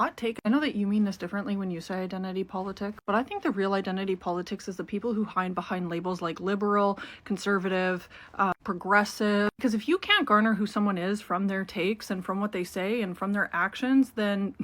Hot take. I know that you mean this differently when you say identity politics, but I think the real identity politics is the people who hide behind labels like liberal, conservative, progressive. Because if you can't garner who someone is from their takes and from what they say and from their actions, then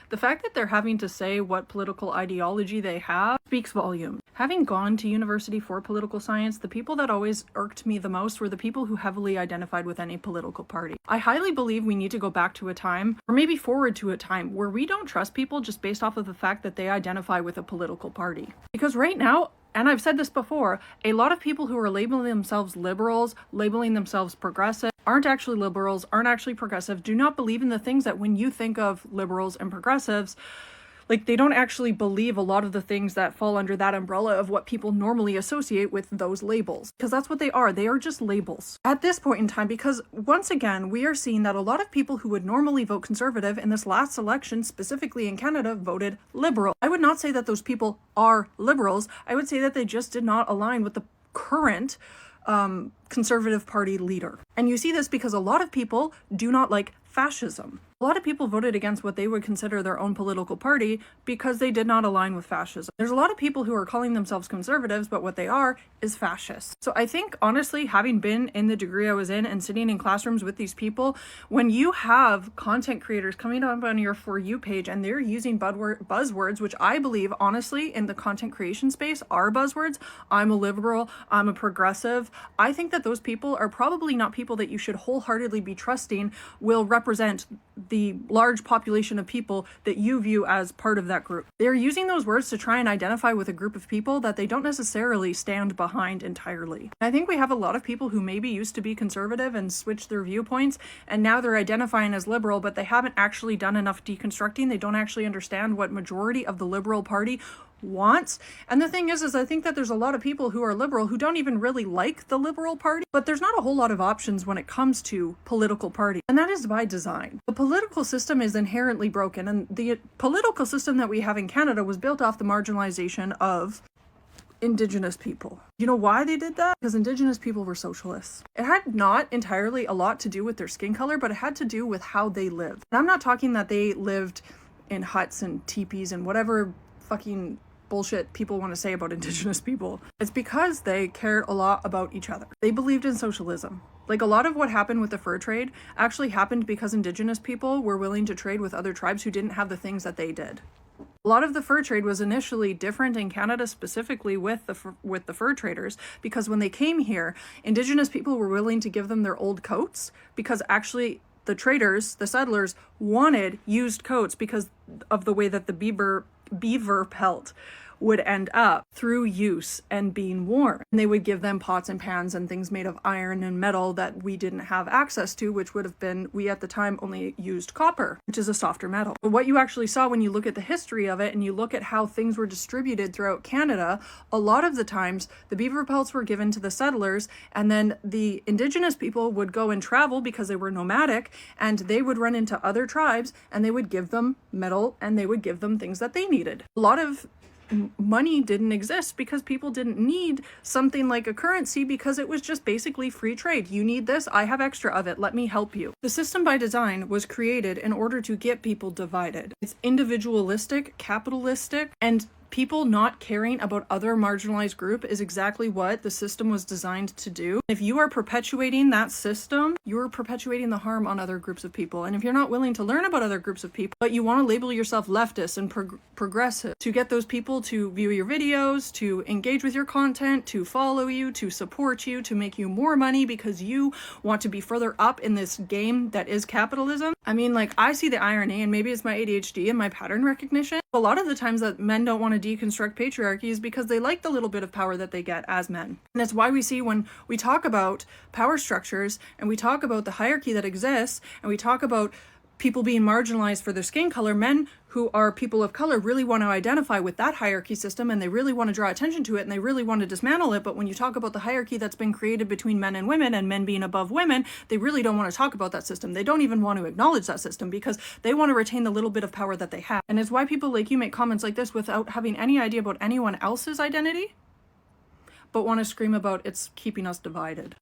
the fact that they're having to say what political ideology they have speaks volumes. Having gone to university for political science, the people that always irked me the most were the people who heavily identified with any political party. I highly believe we need to go back to a time, or maybe forward to a time, where we don't trust people just based off of the fact that they identify with a political party. Because right now, and I've said this before, a lot of people who are labeling themselves liberals, labeling themselves progressive, aren't actually liberals, aren't actually progressive, do not believe in the things that when you think of liberals and progressives, like, they don't actually believe a lot of the things that fall under that umbrella of what people normally associate with those labels. Because that's what they are. They are just labels. At this point in time, because once again, we are seeing that a lot of people who would normally vote conservative in this last election, specifically in Canada, voted liberal. I would not say that those people are liberals. I would say that they just did not align with the current Conservative Party leader. And you see this because a lot of people do not like fascism. A lot of people voted against what they would consider their own political party because they did not align with fascism. There's a lot of people who are calling themselves conservatives, but what they are is fascists. So I think, honestly, having been in the degree I was in and sitting in classrooms with these people, when you have content creators coming up on your For You page and they're using buzzwords, which I believe, honestly, in the content creation space are buzzwords. I'm a liberal, I'm a progressive. I think that those people are probably not people that you should wholeheartedly be trusting will represent the large population of people that you view as part of that group. They're using those words to try and identify with a group of people that they don't necessarily stand behind entirely. I think we have a lot of people who maybe used to be conservative and switched their viewpoints, and now they're identifying as liberal, but they haven't actually done enough deconstructing. They don't actually understand what majority of the Liberal Party wants. And the thing is I think that there's a lot of people who are liberal who don't even really like the Liberal Party, but there's not a whole lot of options when it comes to political party. And that is by design. The political system is inherently broken, and the political system that we have in Canada was built off the marginalization of Indigenous people. You know why they did that? Because Indigenous people were socialists. It had not entirely a lot to do with their skin color, but it had to do with how they lived. And I'm not talking that they lived in huts and teepees and whatever fucking bullshit people want to say about Indigenous people. It's because they cared a lot about each other. They believed in socialism. Like, a lot of what happened with the fur trade actually happened because Indigenous people were willing to trade with other tribes who didn't have the things that they did. A lot of the fur trade was initially different in Canada, specifically with the fur traders, because when they came here, Indigenous people were willing to give them their old coats because actually the traders, the settlers, wanted used coats because of the way that the beaver pelt would end up through use and being worn. And they would give them pots and pans and things made of iron and metal that we didn't have access to, which would have been, we at the time only used copper, which is a softer metal. But what you actually saw when you look at the history of it and you look at how things were distributed throughout Canada, a lot of the times the beaver pelts were given to the settlers, and then the Indigenous people would go and travel because they were nomadic, and they would run into other tribes and they would give them metal and they would give them things that they needed. A lot of money didn't exist because people didn't need something like a currency because it was just basically free trade. You need this, I have extra of it, let me help you. The system by design was created in order to get people divided. It's individualistic, capitalistic, and people not caring about other marginalized group is exactly what the system was designed to do. If you are perpetuating that system, you're perpetuating the harm on other groups of people. And if you're not willing to learn about other groups of people, but you want to label yourself leftist and progressive to get those people to view your videos, to engage with your content, to follow you, to support you, to make you more money because you want to be further up in this game that is capitalism. I mean, like, I see the irony, and maybe it's my ADHD and my pattern recognition. A lot of the times that men don't want to deconstruct patriarchy is because they like the little bit of power that they get as men. And that's why we see when we talk about power structures and we talk about the hierarchy that exists and we talk about people being marginalized for their skin color, men who are people of color really want to identify with that hierarchy system and they really want to draw attention to it and they really want to dismantle it. But when you talk about the hierarchy that's been created between men and women and men being above women, they really don't want to talk about that system. They don't even want to acknowledge that system because they want to retain the little bit of power that they have. And it's why people like you make comments like this without having any idea about anyone else's identity, but want to scream about it's keeping us divided.